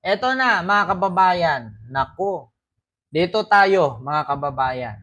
Eto na, mga kababayan. Naku, dito tayo, mga kababayan.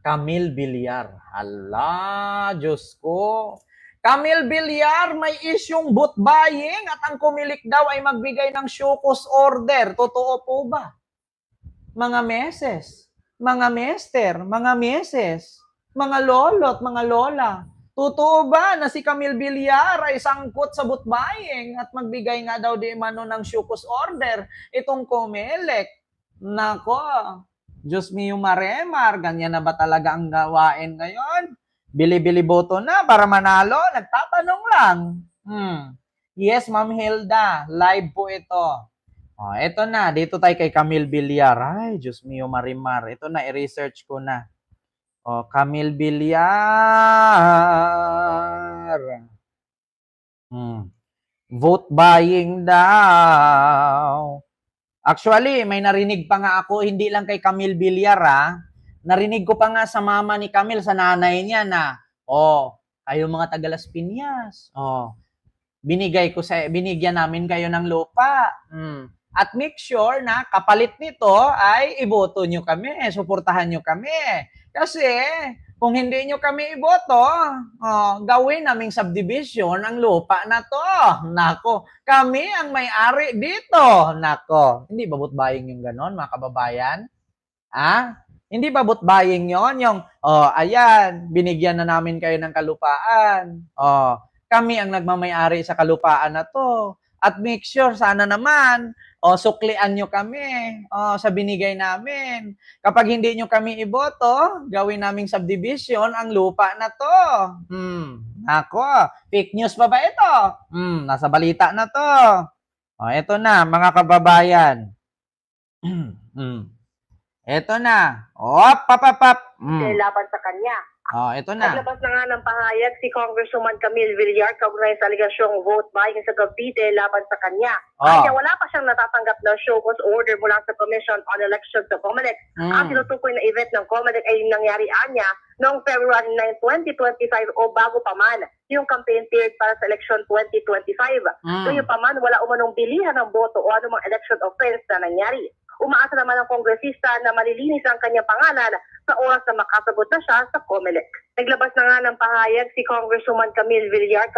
Camille Villar. Hala, Diyos ko. Camille Villar, may isyung boot buying at ang kumilik daw ay magbigay ng show cause order. Totoo po ba? Mga meses, mga mister, mga meses, mga lolo't mga lola. Totoo ba na si Camille Villar ay sangkot sa boot buying at magbigay nga daw di mano ng show cause order itong Comelec? Nako, Diyos mio maremar, ganyan na ba talaga ang gawain ngayon? Bili-bili boto na para manalo? Nagtatanong lang. Yes, Ma'am Hilda, live po ito. Ito na, dito tayo kay Camille Villar. Ay, Diyos mio marimar. Ito na, i-research ko na. Camille Villar. Vote buying daw. Actually, may narinig pa nga ako, hindi lang kay Camille Villar, narinig ko pa nga sa mama ni Camille, sa nanay niya na, kayo mga taga Las Piñas, binigyan namin kayo ng lupa. At make sure na kapalit nito ay iboto nyo kami, suportahan nyo kami. Kasi kung hindi nyo kami iboto, gawin naming subdivision ang lupa na to. Nako, kami ang may-ari dito. Nako, hindi ba boot buying yung ganon, mga kababayan? Hindi ba boot buying yon? Yung, ayan, binigyan na namin kayo ng kalupaan. Kami ang nagmamay-ari sa kalupaan na to. At make sure, sana naman, suklian nyo kami sa binigay namin. Kapag hindi nyo kami iboto, gawin naming subdivision ang lupa na to. Ako, fake news pa ba ito? Nasa balita na to. Ito na, mga kababayan. Ito na. Papapap. Laban sa kanya. Ito na. Naglabas na nga ng pahayag si Congresswoman Camille Villar kaugnay sa aligasyong vote buying sa Cavite laban sa kanya. Kaya wala pa siyang natatanggap na show cause order mula sa Commission on Elections sa Comelec. Ang tinutukoy na event ng Comelec ay nangyari anya noong February 9, 2025 o bago pa man yung campaign period para sa election 2025. Kaya pa man wala umanong bilihan ng boto o anumang election offense na nangyari. Umaasa naman ang kongresista na malilinis ang kanyang pangalan sa oras na makasagot na siya sa Comelec. Naglabas na nga ng pahayag si Congresswoman Camille Villar.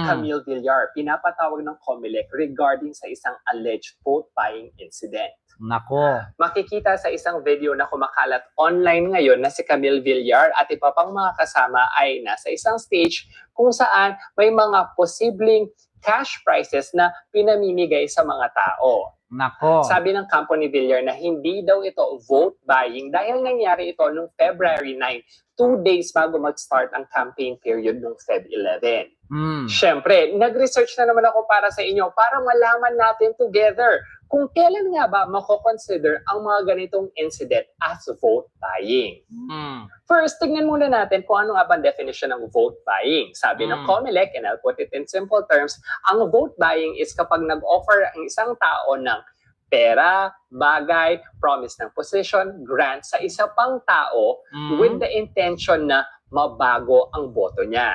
Camille Villar, pinapatawag ng Comelec regarding sa isang alleged vote buying incident. Nako. Makikita sa isang video na kumakalat online ngayon na si Camille Villar at iba pang mga kasama ay nasa isang stage kung saan may mga posibleng cash prizes na pinamimigay sa mga tao. Nako. Sabi ng kampo ni Villar na hindi daw ito vote buying dahil nangyari ito noong February 9, 2 days bago mag-start ang campaign period noong Feb 11. Siyempre, nag-research na naman ako para sa inyo para malaman natin together kung kailan nga ba mako-consider ang mga ganitong incident as vote buying. First, tignan muna natin kung ano nga ba ang definition ng vote buying. Sabi ng Comelec, and I'll put it in simple terms, ang vote buying is kapag nag-offer ang isang tao ng pera, bagay, promise ng position, grant sa isa pang tao with the intention na mabago ang boto niya.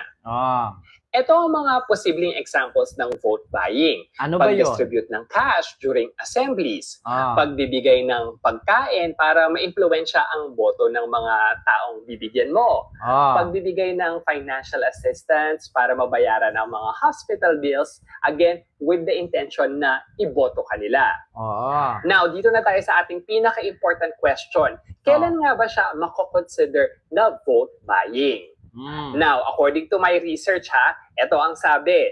Ito ang mga posibleng examples ng vote buying. Ano ba yun? Pag-distribute ng cash during assemblies. Pagbibigay ng pagkain para ma-impluwensya ang boto ng mga taong bibigyan mo. Pagbibigay ng financial assistance para mabayaran ang mga hospital bills, again, with the intention na iboto kanila. Now, dito na tayo sa ating pinaka-important question. Kailan nga ba siya mako-consider na vote buying? Now, according to my research ito ang sabi.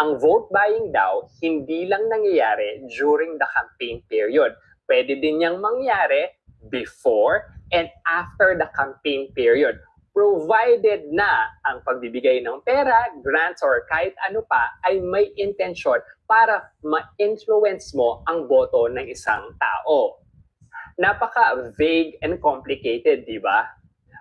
Ang vote buying daw, hindi lang nangyayari during the campaign period. Pwede din niyang mangyari before and after the campaign period. Provided na ang pagbibigay ng pera, grants, or kahit ano pa ay may intention para ma-influence mo ang boto ng isang tao. Napaka-vague and complicated, di ba?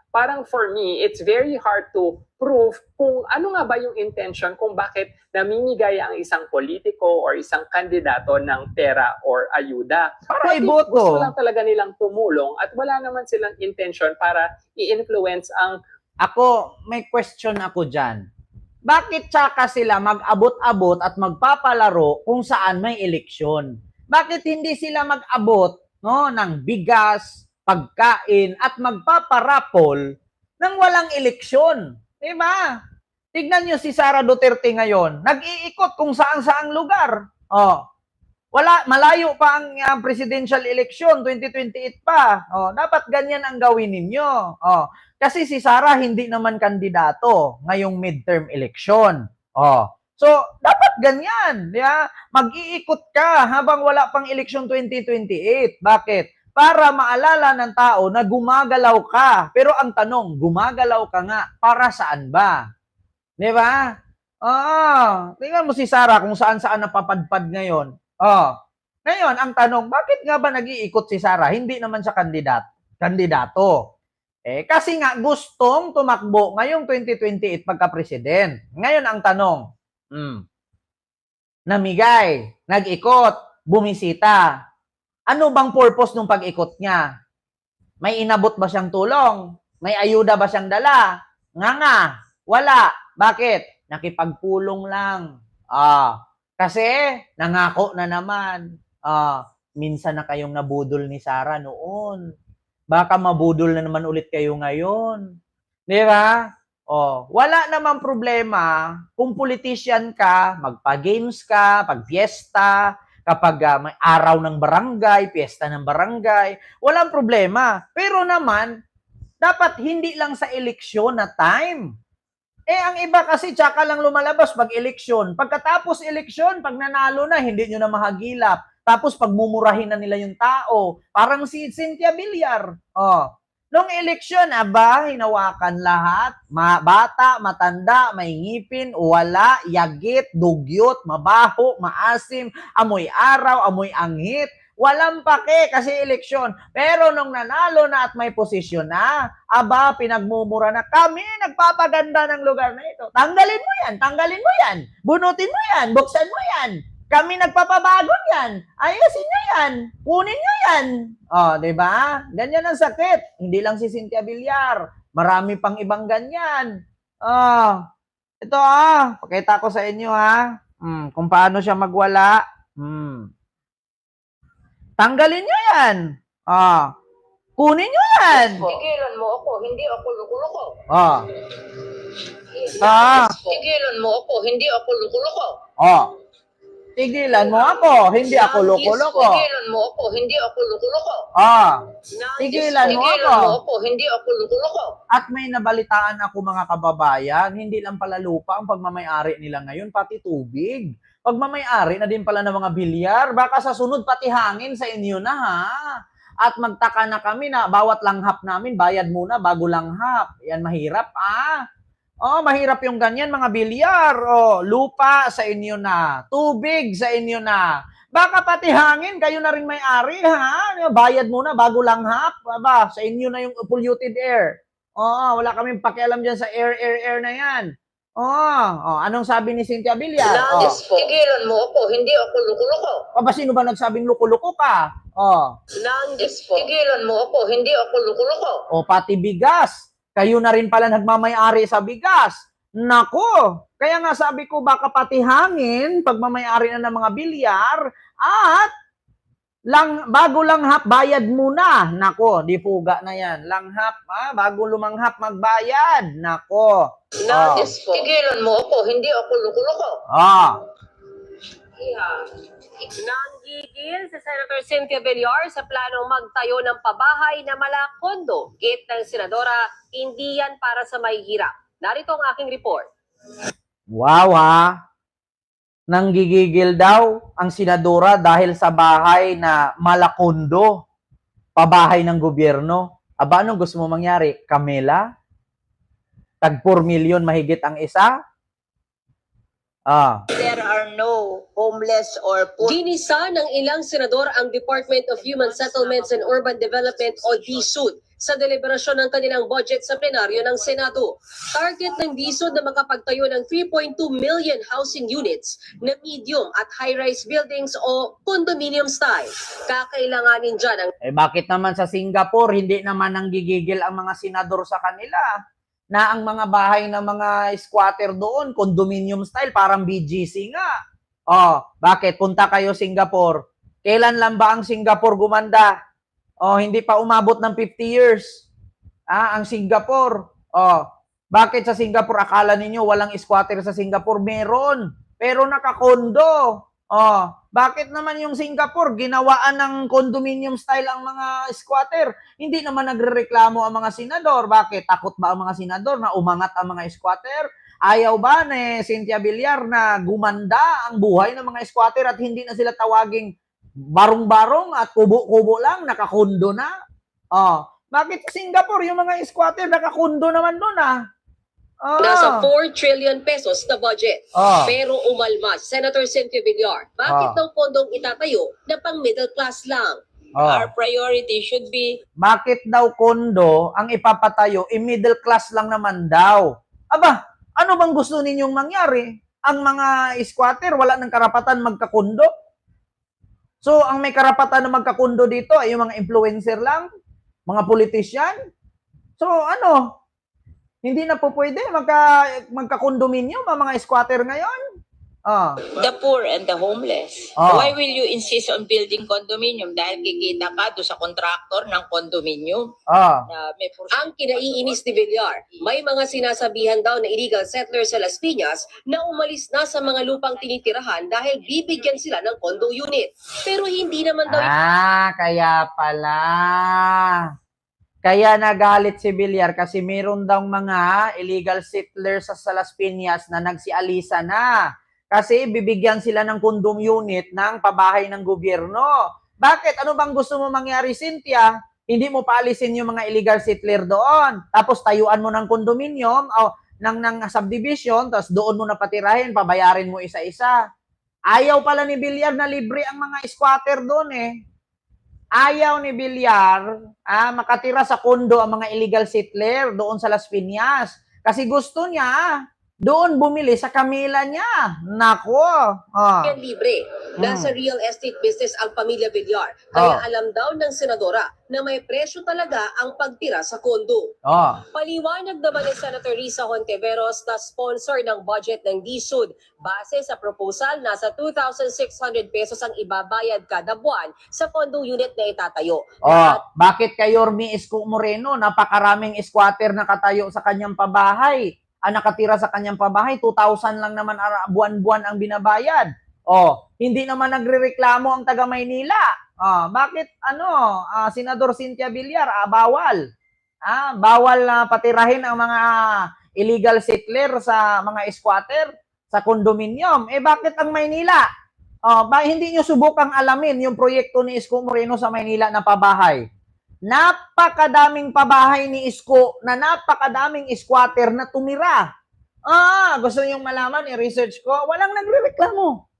Parang for me, it's very hard to prove kung ano nga ba yung intention kung bakit namimigay ang isang politiko or isang kandidato ng pera or ayuda. Para iboto. Gusto lang talaga nilang tumulong at wala naman silang intention para i-influence ang... Ako, may question ako dyan. Bakit tsaka sila mag-abot-abot at magpapalaro kung saan may eleksyon? Bakit hindi sila mag-abot, no, ng bigas, pagkain, at magpaparapol nang walang eleksyon? Diba? Tignan nyo si Sara Duterte ngayon. Nag-iikot kung saan-saang lugar. Oh, malayo pa ang presidential election, 2028 pa. Oh, dapat ganyan ang gawin ninyo. Oh, kasi si Sara hindi naman kandidato ngayong midterm election. Oh, so dapat ganyan, di ba? Mag-iikot ka habang wala pang election 2028. Bakit? Para maalala ng tao na gumagalaw ka. Pero ang tanong, gumagalaw ka nga para saan ba? Di ba? Tingnan mo si Sara kung saan-saan napapadpad ngayon. Ngayon, ang tanong, bakit nga ba nag-iikot si Sara? Hindi naman siya kandidato. Kasi nga gustong tumakbo ngayong 2028 pagka-president. Ngayon, ang tanong, namigay, nag-ikot, bumisita. Ano bang purpose ng pag-ikot niya? May inabot ba siyang tulong? May ayuda ba siyang dala? Nga, wala. Bakit? Nakipagpulong lang. Kasi nangako na naman. Minsan na kayong nabudol ni Sara noon. Baka mabudol na naman ulit kayo ngayon. Di ba? Wala namang problema kung politician ka, magpa-games ka, pag-fiesta, kapag may araw ng barangay, fiesta ng barangay, walang problema. Pero naman, dapat hindi lang sa eleksyon na time. Ang iba kasi tsaka lang lumalabas pag eleksyon. Pagkatapos eleksyon, pag nanalo na, hindi nyo na mahagilap. Tapos pagmumurahin na nila yung tao. Parang si Cynthia Villar. Nung eleksyon, hinawakan lahat. Bata, matanda, may ngipin, wala, yagit, dugyot, mabaho, maasim, amoy araw, amoy anghit. Walang pake kasi eleksyon. Pero nung nanalo na at may posisyon na, pinagmumura na kami, nagpapaganda ng lugar na ito. Tanggalin mo yan, bunutin mo yan, buksan mo yan. Kami nagpapabago yan. Ayusin nyo yan. Kunin nyo yan. Diba? Ganyan ang sakit. Hindi lang si Cynthia Villar. Marami pang ibang ganyan. Ito pakita ko sa inyo kung paano siya magwala. Tanggalin nyo yan. Kunin nyo yan. Tigilan mo ako, hindi ako luko-luko. Tigilan mo ako, hindi ako luko-luko. Tigilan mo ako, hindi ako loko-loko. Tigilan mo ako, hindi ako luko-luko. Tigilan mo ako. Hindi ako luko-luko. At may nabalitaan ako mga kababayan, hindi lang pala lupa ang pagmamayari nila ngayon, pati tubig. Pagmamayari na din pala ng mga bilyar. Baka sa sunod pati hangin sa inyo na At magtaka na kami na bawat langhap namin, bayad muna bago langhap. Yan mahirap mahirap yung ganyan mga bilyar. Lupa sa inyo na. Tubig sa inyo na. Baka pati hangin, kayo na rin may-ari Bayad muna bago langhap. Sa inyo na yung polluted air. Wala kaming pakialam dyan sa air na yan. Anong sabi ni Cynthia Villar? Tigilan mo ako, hindi ako luko-luko. Sino ba nagsabing luko-luko ka? Tigilan mo ako, hindi ako luko-luko. Pati bigas. Kayo na rin pala nagmamayari sa bigas. Nako, kaya nga sabi ko baka pati hangin, pagmamayari na ng mga bilyar, at bago langhap, bayad muna. Nako, di fuga na yan. Langhap, bago lumanghap, magbayad. Nako. Tigilan mo ako, hindi ako luko-luko. Nanggigil si Senator Cynthia Villar sa planong magtayo ng pabahay na malakondo. Gate ng senadora, hindi yan para sa mahihirap. Narito ang aking report. Wow Nanggigigil daw ang senadora dahil sa bahay na malakondo. Pabahay ng gobyerno. Anong gusto mo mangyari? Camila? Tag 4 million mahigit ang isa? There are no homeless or poor. Ginisa ng ilang senador ang Department of Human Settlements and Urban Development o DSUD sa deliberasyon ng kanilang budget sa plenaryo ng Senado. Target ng DSUD na makapagtayo ng 3.2 million housing units na medium at high-rise buildings o condominium style. Kakailanganin dyan ang bakit naman sa Singapore, hindi naman nanggigigil ang mga senador sa kanila? Na ang mga bahay ng mga squatter doon, condominium style, parang BGC nga. Bakit? Punta kayo Singapore. Kailan lang ba ang Singapore gumanda? Hindi pa umabot ng 50 years. Ang Singapore. Bakit sa Singapore akala ninyo walang squatter sa Singapore? Meron. Pero nakakondo. Bakit naman yung Singapore ginawaan ng condominium style ang mga squatter? Hindi naman nagrereklamo ang mga senador. Bakit? Takot ba ang mga senador na umangat ang mga squatter? Ayaw ba ni Cynthia Villar na gumanda ang buhay ng mga squatter at hindi na sila tawaging barong-barong at kubo-kubo lang, nakakondo na? Bakit sa Singapore yung mga squatter nakakondo naman doon Nasa 4 trillion pesos na budget. Pero umalma, Senator Cynthia Villar, bakit daw pondong itatayo na pang middle class lang? Our priority should be Bakit daw kondo ang ipapatayo, middle class lang naman daw? Aba, ano bang gusto ninyong mangyari? Ang mga squatter wala ng karapatan magkakondo? So, ang may karapatan na magkakondo dito ay yung mga influencer lang, mga politician. So, hindi na po pwede magka-condominium ang mga squatter ngayon. the poor and the homeless. Why will you insist on building condominium? Dahil kikita ka doon sa contractor ng condominium. Na may Ang kinaiinis ni Villar, may mga sinasabihan daw na illegal settlers sa Las Piñas na umalis na sa mga lupang tinitirahan dahil bibigyan sila ng condo unit. Pero hindi naman daw Kaya pala. Kaya nagalit si Villar kasi meron daw mga illegal settlers sa Las Piñas na nagsialisa na. Kasi bibigyan sila ng condom unit ng pabahay ng gobyerno. Bakit? Ano bang gusto mo mangyari, Cynthia? Hindi mo paalisin yung mga illegal settler doon. Tapos tayuan mo ng condominium o ng subdivision, tapos doon mo na patirahin, pabayarin mo isa-isa. Ayaw pala ni Villar na libre ang mga squatter doon Ayaw ni Villar makatira sa kondo ang mga illegal settler doon sa Las Piñas. Kasi gusto niya doon bumili sa kamila niya. Nako. yan libre. Nasa real estate business ang pamilya Villar. Kaya alam daw ng senadora na may presyo talaga ang pagtira sa kondo. Paliwanag naman ni Senator Risa Hontiveros na sponsor ng budget ng DSUD. Base sa proposal, nasa 2,600 pesos ang ibabayad kada buwan sa condo unit na itatayo. Bakit kay Yorme Isko Moreno, napakaraming squatter na katayo sa kanyang pabahay? Nakatira sa kanyang pabahay, 2,000 lang naman buwan-buwan ang binabayad. Hindi naman nagrereklamo ang taga Maynila. Bakit Senador Cynthia Villar, bawal? Bawal na patirahin ang mga illegal settler sa mga squatter sa condominium. Bakit ang Maynila? Hindi nyo subukang alamin yung proyekto ni Isko Moreno sa Maynila na pabahay. Napakadaming pabahay ni Isko na napakadaming squatter na tumira. Gusto niyong malaman, i-research ko, walang nagrereklamo.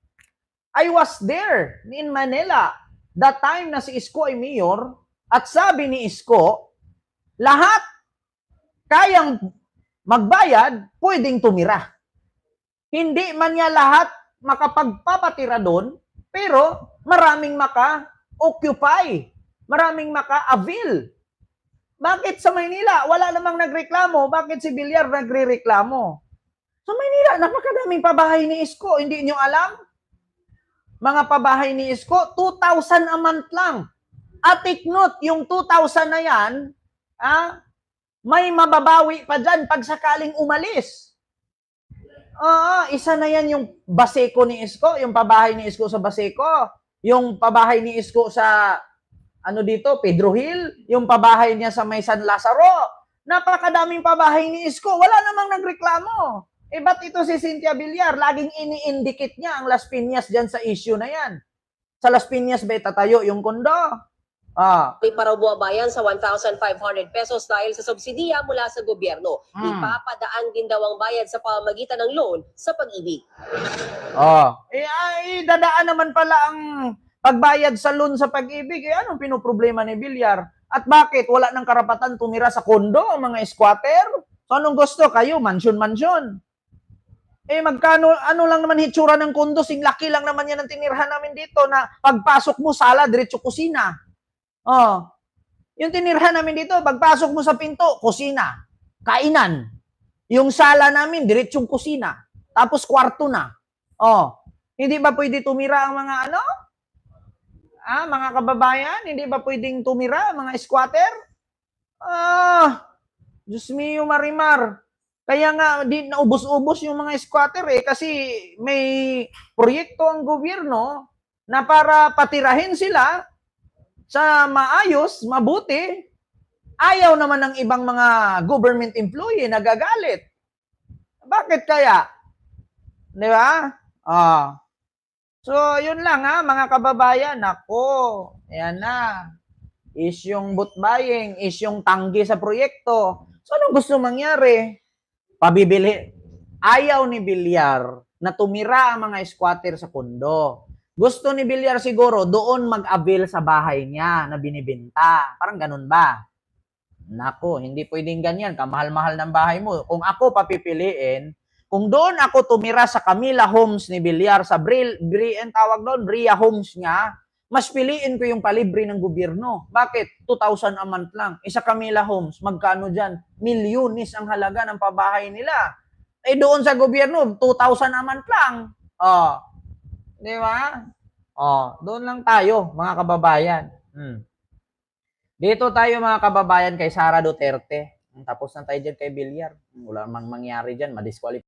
I was there in Manila the time na si Isko ay mayor at sabi ni Isko, lahat kayang magbayad, pwedeng tumira. Hindi man niya lahat makapagpapatira doon, pero maraming maka-occupy. Maraming maka-avail. Bakit sa Maynila? Wala namang nagreklamo. Bakit si Villar nagre-reklamo? Sa Maynila, napakadaming pabahay ni Isko. Hindi nyo alam? Mga pabahay ni Isko, 2,000 a month lang. At take note, yung 2,000 na yan, may mababawi pa dyan pag sakaling umalis. Isa na yan yung Baseco ni Isko, yung pabahay ni Isko sa Baseco. Yung pabahay ni Isko sa Pedro Hill, yung pabahay niya sa may San Lazaro. Napakadaming pabahay ni Isko. Wala namang nagreklamo. Ba't ito si Cynthia Villar? Laging ini-indicate niya ang Las Piñas dyan sa issue na yan. Sa Las Piñas ba itatayo yung kondo? May para buwabayan sa 1,500 pesos dahil sa subsidiya mula sa gobyerno. Ipapadaan din daw ang bayad sa pamamagitan ng loan sa Pag-ibig. Dadaan naman pala ang pagbayad sa loan sa Pag-ibig, anong pinoproblema ni Villar? At bakit wala ng karapatan tumira sa kondo ang mga squatter? So anong gusto kayo? Mansion? Magkano, lang naman hitsura ng kondo? Laki lang naman yan ang tinirhan namin dito na pagpasok mo, sala, diretso kusina. Yung tinirhan namin dito, pagpasok mo sa pinto, kusina, kainan. Yung sala namin, diretsong kusina. Tapos kwarto na. Hindi ba pwede tumira ang mga Mga kababayan, hindi ba pwedeng tumira, mga squatter? Diyos mio Marimar. Kaya nga, di naubos-ubos yung mga squatter kasi may proyekto ang gobyerno na para patirahin sila sa maayos, mabuti. Ayaw naman ng ibang mga government employee, nagagalit. Bakit kaya? Di ba? So, yun lang mga kababayan. Ako, ayan na. Is yung vote buying, is yung tanggi sa proyekto. So, anong gusto mangyari? Pabibili. Ayaw ni Villar na tumira ang mga squatter sa kondo. Gusto ni Villar siguro doon mag-avail sa bahay niya na binibenta. Parang ganun ba? Nako, hindi pwedeng ganyan. Kamahal-mahal ng bahay mo. Kung ako papipiliin, kung doon ako tumira sa Camila Homes ni Villar, sa tawag doon, Bria Homes niya, mas piliin ko yung palibre ng gobyerno. Bakit? 2,000 a month lang. Isa Camila Homes, magkano dyan? Milyones ang halaga ng pabahay nila. Doon sa gobyerno, 2,000 a month lang. Di ba? Doon lang tayo, mga kababayan. Dito tayo mga kababayan kay Sara Duterte. Tapos na tayo dyan kay Villar. Wala mang mangyari dyan, madisqualify.